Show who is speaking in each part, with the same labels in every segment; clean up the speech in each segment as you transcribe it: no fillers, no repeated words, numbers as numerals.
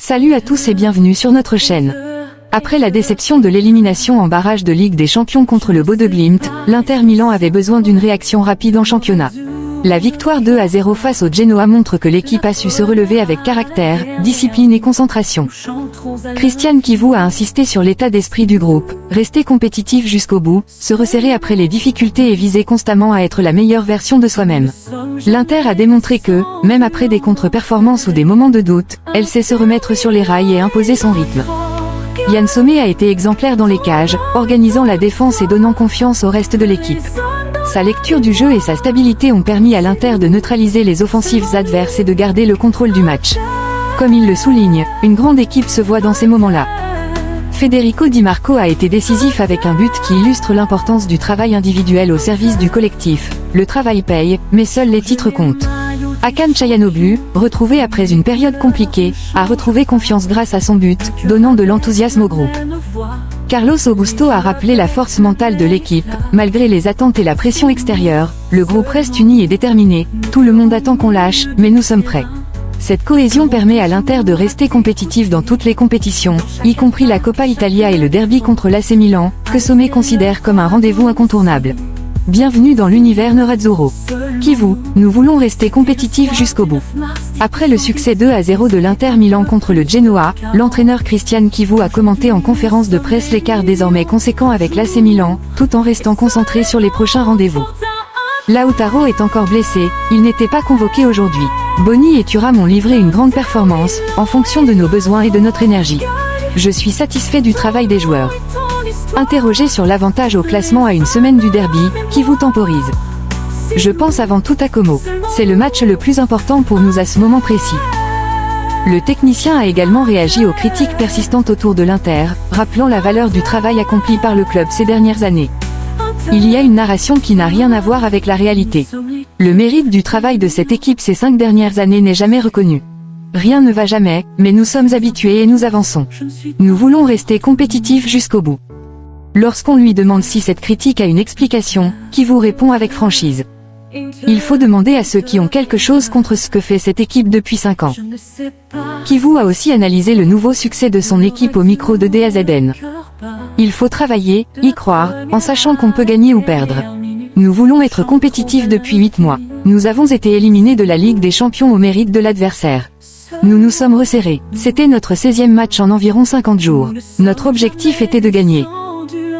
Speaker 1: Salut à tous et bienvenue sur notre chaîne. Après la déception de l'élimination en barrage de Ligue des Champions contre le Bodø Glimt, l'Inter Milan avait besoin d'une réaction rapide en championnat. La victoire 2-0 face au Genoa montre que l'équipe a su se relever avec caractère, discipline et concentration. Christian Chivu a insisté sur l'état d'esprit du groupe, rester compétitif jusqu'au bout, se resserrer après les difficultés et viser constamment à être la meilleure version de soi-même. L'Inter a démontré que, même après des contre-performances ou des moments de doute, elle sait se remettre sur les rails et imposer son rythme. Yann Sommet a été exemplaire dans les cages, organisant la défense et donnant confiance au reste de l'équipe. Sa lecture du jeu et sa stabilité ont permis à l'Inter de neutraliser les offensives adverses et de garder le contrôle du match. Comme il le souligne, une grande équipe se voit dans ces moments-là. Federico Di Marco a été décisif avec un but qui illustre l'importance du travail individuel au service du collectif. Le travail paye, mais seuls les titres comptent. Hakan Çalhanoğlu, retrouvé après une période compliquée, a retrouvé confiance grâce à son but, donnant de l'enthousiasme au groupe. Carlos Augusto a rappelé la force mentale de l'équipe, malgré les attentes et la pression extérieure, le groupe reste uni et déterminé, tout le monde attend qu'on lâche, mais nous sommes prêts. Cette cohésion permet à l'Inter de rester compétitif dans toutes les compétitions, y compris la Coppa Italia et le derby contre l'AC Milan, que Sommet considère comme un rendez-vous incontournable. Bienvenue dans l'univers Nerazzurro. Chivu, nous voulons rester compétitifs jusqu'au bout. Après le succès 2-0 de l'Inter Milan contre le Genoa, l'entraîneur Christian Chivu a commenté en conférence de presse l'écart désormais conséquent avec l'AC Milan, tout en restant concentré sur les prochains rendez-vous. Lautaro est encore blessé, il n'était pas convoqué aujourd'hui. Boni et Thuram ont livré une grande performance, en fonction de nos besoins et de notre énergie. Je suis satisfait du travail des joueurs. Interrogé sur l'avantage au classement à une semaine du derby, Chivu temporise. Je pense avant tout à Como. C'est le match le plus important pour nous à ce moment précis. Le technicien a également réagi aux critiques persistantes autour de l'Inter, rappelant la valeur du travail accompli par le club ces dernières années. Il y a une narration qui n'a rien à voir avec la réalité. Le mérite du travail de cette équipe ces 5 dernières années n'est jamais reconnu. Rien ne va jamais, mais nous sommes habitués et nous avançons. Nous voulons rester compétitifs jusqu'au bout. Lorsqu'on lui demande si cette critique a une explication, Chivu répond avec franchise. Il faut demander à ceux qui ont quelque chose contre ce que fait cette équipe depuis 5 ans. Chivu a aussi analysé le nouveau succès de son équipe au micro de DAZN. Il faut travailler, y croire, en sachant qu'on peut gagner ou perdre. Nous voulons être compétitifs depuis 8 mois. Nous avons été éliminés de la Ligue des Champions au mérite de l'adversaire. Nous nous sommes resserrés. C'était notre 16e match en environ 50 jours. Notre objectif était de gagner.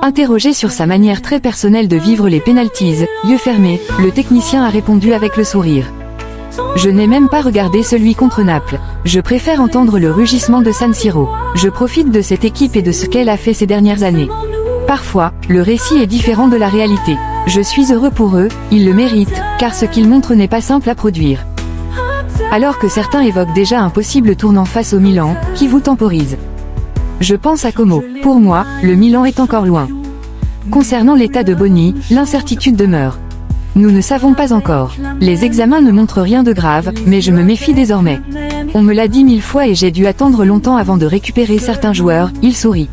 Speaker 1: Interrogé sur sa manière très personnelle de vivre les pénaltys, yeux fermés, le technicien a répondu avec le sourire. Je n'ai même pas regardé celui contre Naples. Je préfère entendre le rugissement de San Siro. Je profite de cette équipe et de ce qu'elle a fait ces dernières années. Parfois, le récit est différent de la réalité. Je suis heureux pour eux, ils le méritent, car ce qu'ils montrent n'est pas simple à produire. Alors que certains évoquent déjà un possible tournant face au Milan, Chivu temporise. Je pense à Como. Pour moi, le Milan est encore loin. Concernant l'état de Boni, l'incertitude demeure. Nous ne savons pas encore. Les examens ne montrent rien de grave, mais je me méfie désormais. On me l'a dit 1000 fois et j'ai dû attendre longtemps avant de récupérer certains joueurs, il sourit.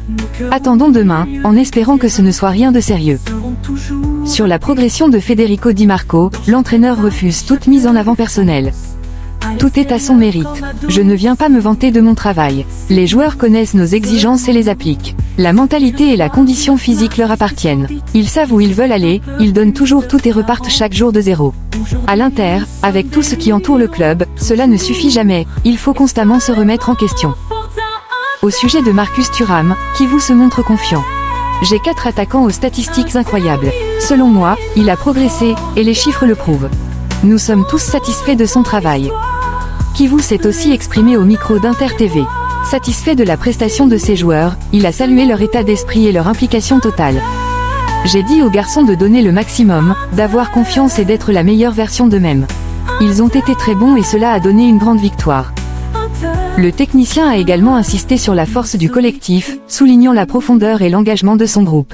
Speaker 1: Attendons demain, en espérant que ce ne soit rien de sérieux. Sur la progression de Federico Di Marco, l'entraîneur refuse toute mise en avant personnelle. Tout est à son mérite. Je ne viens pas me vanter de mon travail. Les joueurs connaissent nos exigences et les appliquent. La mentalité et la condition physique leur appartiennent. Ils savent où ils veulent aller, ils donnent toujours tout et repartent chaque jour de zéro. À l'Inter, avec tout ce qui entoure le club, cela ne suffit jamais, il faut constamment se remettre en question. Au sujet de Marcus Thuram, Chivu se montre confiant. J'ai 4 attaquants aux statistiques incroyables. Selon moi, il a progressé, et les chiffres le prouvent. Nous sommes tous satisfaits de son travail. Chivu s'est aussi exprimé au micro d'Inter TV. Satisfait de la prestation de ses joueurs, il a salué leur état d'esprit et leur implication totale. J'ai dit aux garçons de donner le maximum, d'avoir confiance et d'être la meilleure version d'eux-mêmes. Ils ont été très bons et cela a donné une grande victoire. Le technicien a également insisté sur la force du collectif, soulignant la profondeur et l'engagement de son groupe.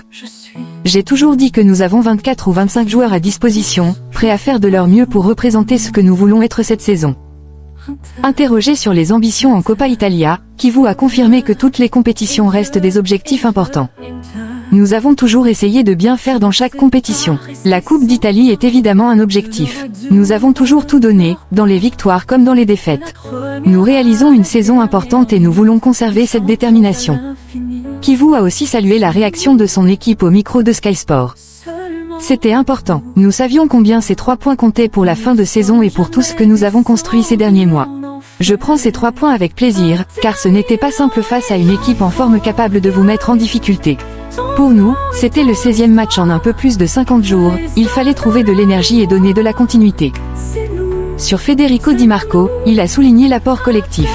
Speaker 1: J'ai toujours dit que nous avons 24 ou 25 joueurs à disposition, prêts à faire de leur mieux pour représenter ce que nous voulons être cette saison. Interrogé sur les ambitions en Coppa Italia, Chivu a confirmé que toutes les compétitions restent des objectifs importants. Nous avons toujours essayé de bien faire dans chaque compétition. La Coupe d'Italie est évidemment un objectif. Nous avons toujours tout donné, dans les victoires comme dans les défaites. Nous réalisons une saison importante et nous voulons conserver cette détermination. Kivu a aussi salué la réaction de son équipe au micro de Sky Sport. C'était important. Nous savions combien ces 3 points comptaient pour la fin de saison et pour tout ce que nous avons construit ces derniers mois. Je prends ces 3 points avec plaisir, car ce n'était pas simple face à une équipe en forme capable de vous mettre en difficulté. Pour nous, c'était le 16e match en un peu plus de 50 jours, il fallait trouver de l'énergie et donner de la continuité. Sur Federico Di Marco, il a souligné l'apport collectif.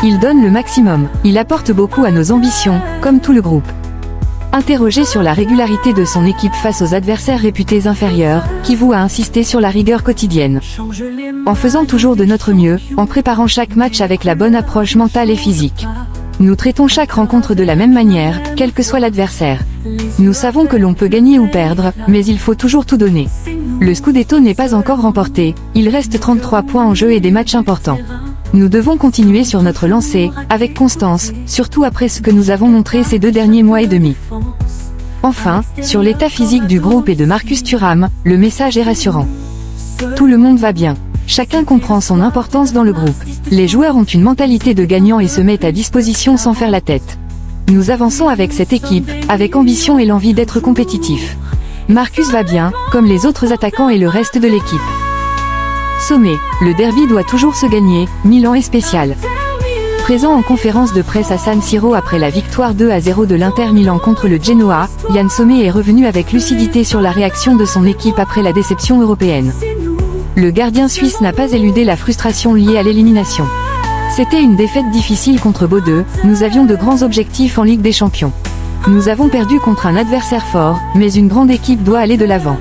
Speaker 1: Il donne le maximum, il apporte beaucoup à nos ambitions, comme tout le groupe. Interrogé sur la régularité de son équipe face aux adversaires réputés inférieurs, Kivu a insisté sur la rigueur quotidienne. En faisant toujours de notre mieux, en préparant chaque match avec la bonne approche mentale et physique. Nous traitons chaque rencontre de la même manière, quel que soit l'adversaire. Nous savons que l'on peut gagner ou perdre, mais il faut toujours tout donner. Le Scudetto n'est pas encore remporté, il reste 33 points en jeu et des matchs importants. Nous devons continuer sur notre lancée, avec constance, surtout après ce que nous avons montré ces 2 derniers mois et demi. Enfin, sur l'état physique du groupe et de Marcus Thuram, le message est rassurant. Tout le monde va bien. Chacun comprend son importance dans le groupe. Les joueurs ont une mentalité de gagnant et se mettent à disposition sans faire la tête. Nous avançons avec cette équipe, avec ambition et l'envie d'être compétitif. Marcus va bien, comme les autres attaquants et le reste de l'équipe. Sommet, le derby doit toujours se gagner, Milan est spécial. Présent en conférence de presse à San Siro après la victoire 2-0 de l'Inter Milan contre le Genoa, Yann Sommet est revenu avec lucidité sur la réaction de son équipe après la déception européenne. Le gardien suisse n'a pas éludé la frustration liée à l'élimination. C'était une défaite difficile contre Bodø, nous avions de grands objectifs en Ligue des Champions. Nous avons perdu contre un adversaire fort, mais une grande équipe doit aller de l'avant.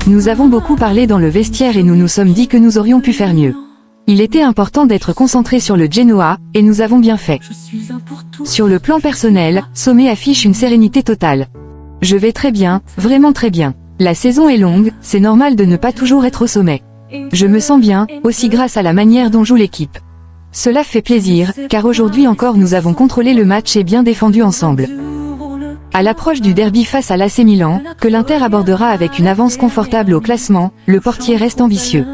Speaker 1: Nous avons beaucoup parlé dans le vestiaire et nous nous sommes dit que nous aurions pu faire mieux. Il était important d'être concentré sur le Genoa, et nous avons bien fait. Sur le plan personnel, Sommet affiche une sérénité totale. Je vais très bien, vraiment très bien. La saison est longue, c'est normal de ne pas toujours être au sommet. Je me sens bien, aussi grâce à la manière dont joue l'équipe. Cela fait plaisir, car aujourd'hui encore nous avons contrôlé le match et bien défendu ensemble. À l'approche du derby face à l'AC Milan, que l'Inter abordera avec une avance confortable au classement, le portier reste ambitieux.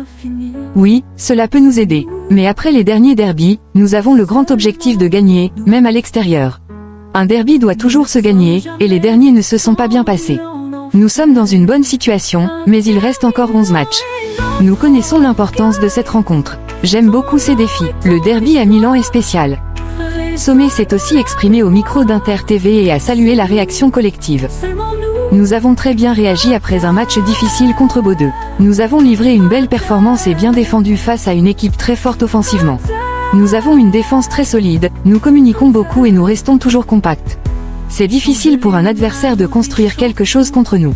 Speaker 1: Oui, cela peut nous aider. Mais après les derniers derbys, nous avons le grand objectif de gagner, même à l'extérieur. Un derby doit toujours se gagner, et les derniers ne se sont pas bien passés. Nous sommes dans une bonne situation, mais il reste encore 11 matchs. Nous connaissons l'importance de cette rencontre. J'aime beaucoup ces défis. Le derby à Milan est spécial. Sommet s'est aussi exprimé au micro d'Inter TV et a salué la réaction collective. Nous avons très bien réagi après un match difficile contre Bodø. Nous avons livré une belle performance et bien défendu face à une équipe très forte offensivement. Nous avons une défense très solide, nous communiquons beaucoup et nous restons toujours compacts. C'est difficile pour un adversaire de construire quelque chose contre nous.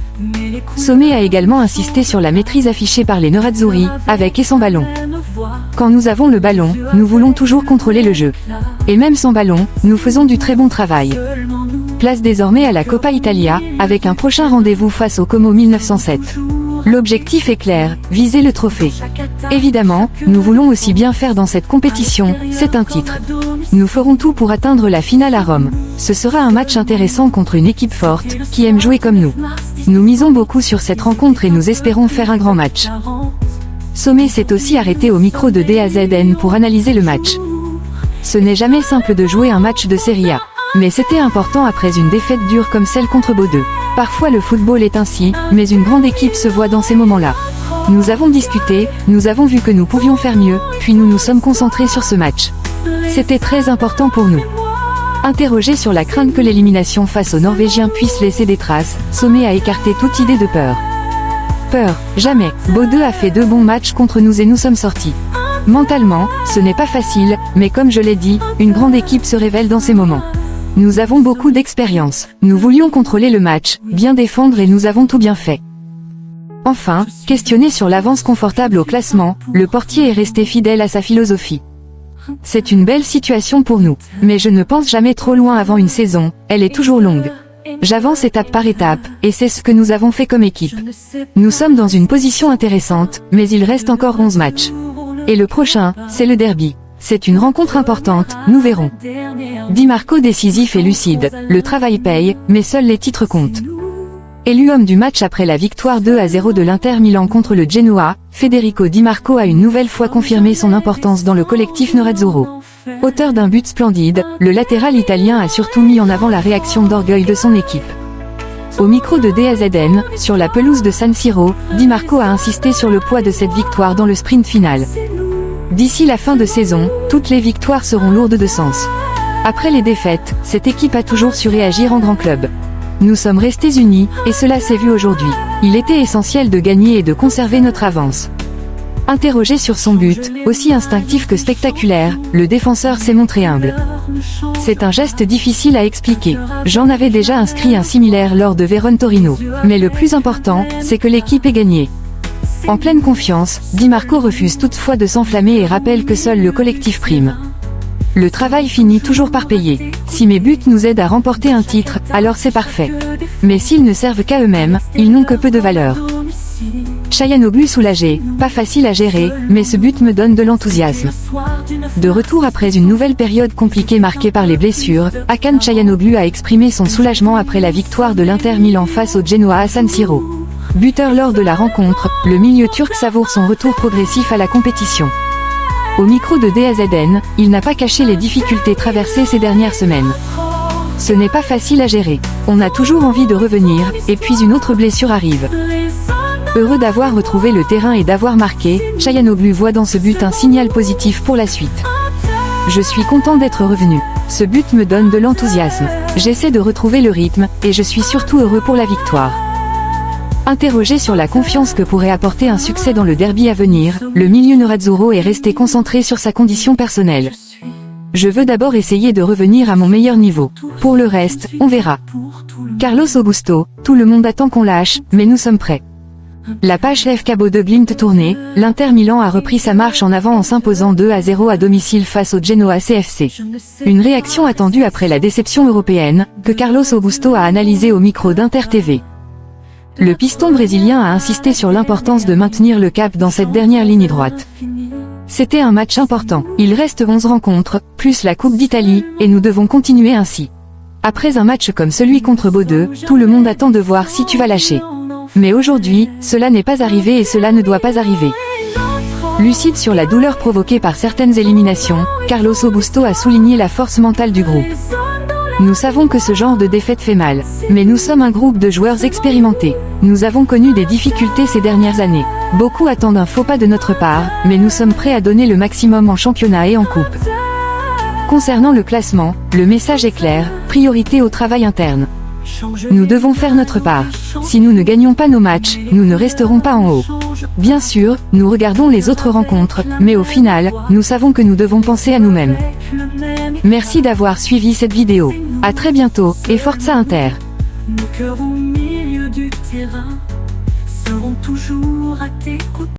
Speaker 1: Sommet a également insisté sur la maîtrise affichée par les Nerazzurri, avec et sans ballon. Quand nous avons le ballon, nous voulons toujours contrôler le jeu. Et même sans ballon, nous faisons du très bon travail. Place désormais à la Coppa Italia, avec un prochain rendez-vous face au Como 1907. L'objectif est clair, viser le trophée. Évidemment, nous voulons aussi bien faire dans cette compétition, c'est un titre. Nous ferons tout pour atteindre la finale à Rome. Ce sera un match intéressant contre une équipe forte, qui aime jouer comme nous. Nous misons beaucoup sur cette rencontre et nous espérons faire un grand match. Sommet s'est aussi arrêté au micro de DAZN pour analyser le match. Ce n'est jamais simple de jouer un match de Serie A. Mais c'était important après une défaite dure comme celle contre Bodø. Parfois le football est ainsi, mais une grande équipe se voit dans ces moments-là. Nous avons discuté, nous avons vu que nous pouvions faire mieux, puis nous nous sommes concentrés sur ce match. C'était très important pour nous. Interrogé sur la crainte que l'élimination face aux Norvégiens puisse laisser des traces, Sommet a écarté toute idée de peur. Peur, jamais. Bodø a fait 2 bons matchs contre nous et nous sommes sortis. Mentalement, ce n'est pas facile, mais comme je l'ai dit, une grande équipe se révèle dans ces moments. Nous avons beaucoup d'expérience. Nous voulions contrôler le match, bien défendre et nous avons tout bien fait. Enfin, questionné sur l'avance confortable au classement, le portier est resté fidèle à sa philosophie. C'est une belle situation pour nous, mais je ne pense jamais trop loin avant une saison, elle est toujours longue. J'avance étape par étape, et c'est ce que nous avons fait comme équipe. Nous sommes dans une position intéressante, mais il reste encore 11 matchs. Et le prochain, c'est le derby. C'est une rencontre importante, nous verrons. Di Marco décisif et lucide, le travail paye, mais seuls les titres comptent. Élu homme du match après la victoire 2-0 de l'Inter Milan contre le Genoa, Federico Di Marco a une nouvelle fois confirmé son importance dans le collectif nerazzurro. Auteur d'un but splendide, le latéral italien a surtout mis en avant la réaction d'orgueil de son équipe. Au micro de DAZN, sur la pelouse de San Siro, Di Marco a insisté sur le poids de cette victoire dans le sprint final. D'ici la fin de saison, toutes les victoires seront lourdes de sens. Après les défaites, cette équipe a toujours su réagir en grand club. Nous sommes restés unis, et cela s'est vu aujourd'hui. Il était essentiel de gagner et de conserver notre avance. Interrogé sur son but, aussi instinctif que spectaculaire, le défenseur s'est montré humble. C'est un geste difficile à expliquer. J'en avais déjà inscrit un similaire lors de Vérone Torino. Mais le plus important, c'est que l'équipe ait gagné. En pleine confiance, Di Marco refuse toutefois de s'enflammer et rappelle que seul le collectif prime. Le travail finit toujours par payer. Si mes buts nous aident à remporter un titre, alors c'est parfait. Mais s'ils ne servent qu'à eux-mêmes, ils n'ont que peu de valeur. Çalhanoğlu soulagé, pas facile à gérer, mais ce but me donne de l'enthousiasme. De retour après une nouvelle période compliquée marquée par les blessures, Hakan Çalhanoğlu a exprimé son soulagement après la victoire de l'Inter Milan face au Genoa à San Siro. Buteur lors de la rencontre, le milieu turc savoure son retour progressif à la compétition. Au micro de DAZN, il n'a pas caché les difficultés traversées ces dernières semaines. Ce n'est pas facile à gérer. On a toujours envie de revenir, et puis une autre blessure arrive. Heureux d'avoir retrouvé le terrain et d'avoir marqué, Çalhanoğlu voit dans ce but un signal positif pour la suite. Je suis content d'être revenu. Ce but me donne de l'enthousiasme. J'essaie de retrouver le rythme, et je suis surtout heureux pour la victoire. Interrogé sur la confiance que pourrait apporter un succès dans le derby à venir, le milieu nerazzurro est resté concentré sur sa condition personnelle. Je veux d'abord essayer de revenir à mon meilleur niveau. Pour le reste, on verra. Carlos Augusto, tout le monde attend qu'on lâche, mais nous sommes prêts. La page FK Bodeglimt tournée, l'Inter Milan a repris sa marche en avant en s'imposant 2-0 à domicile face au Genoa CFC. Une réaction attendue après la déception européenne, que Carlos Augusto a analysée au micro d'Inter TV. Le piston brésilien a insisté sur l'importance de maintenir le cap dans cette dernière ligne droite. C'était un match important. Il reste 11 rencontres, plus la Coupe d'Italie, et nous devons continuer ainsi. Après un match comme celui contre Bodø, tout le monde attend de voir si tu vas lâcher. Mais aujourd'hui, cela n'est pas arrivé et cela ne doit pas arriver. Lucide sur la douleur provoquée par certaines éliminations, Carlos Augusto a souligné la force mentale du groupe. Nous savons que ce genre de défaite fait mal, mais nous sommes un groupe de joueurs expérimentés. Nous avons connu des difficultés ces dernières années. Beaucoup attendent un faux pas de notre part, mais nous sommes prêts à donner le maximum en championnat et en coupe. Concernant le classement, le message est clair, priorité au travail interne. Nous devons faire notre part. Si nous ne gagnons pas nos matchs, nous ne resterons pas en haut. Bien sûr, nous regardons les autres rencontres, mais au final, nous savons que nous devons penser à nous-mêmes. Merci d'avoir suivi cette vidéo. À très bientôt, et Forza Inter.
Speaker 2: Nos cœurs au milieu du terrain seront toujours à tes côtés.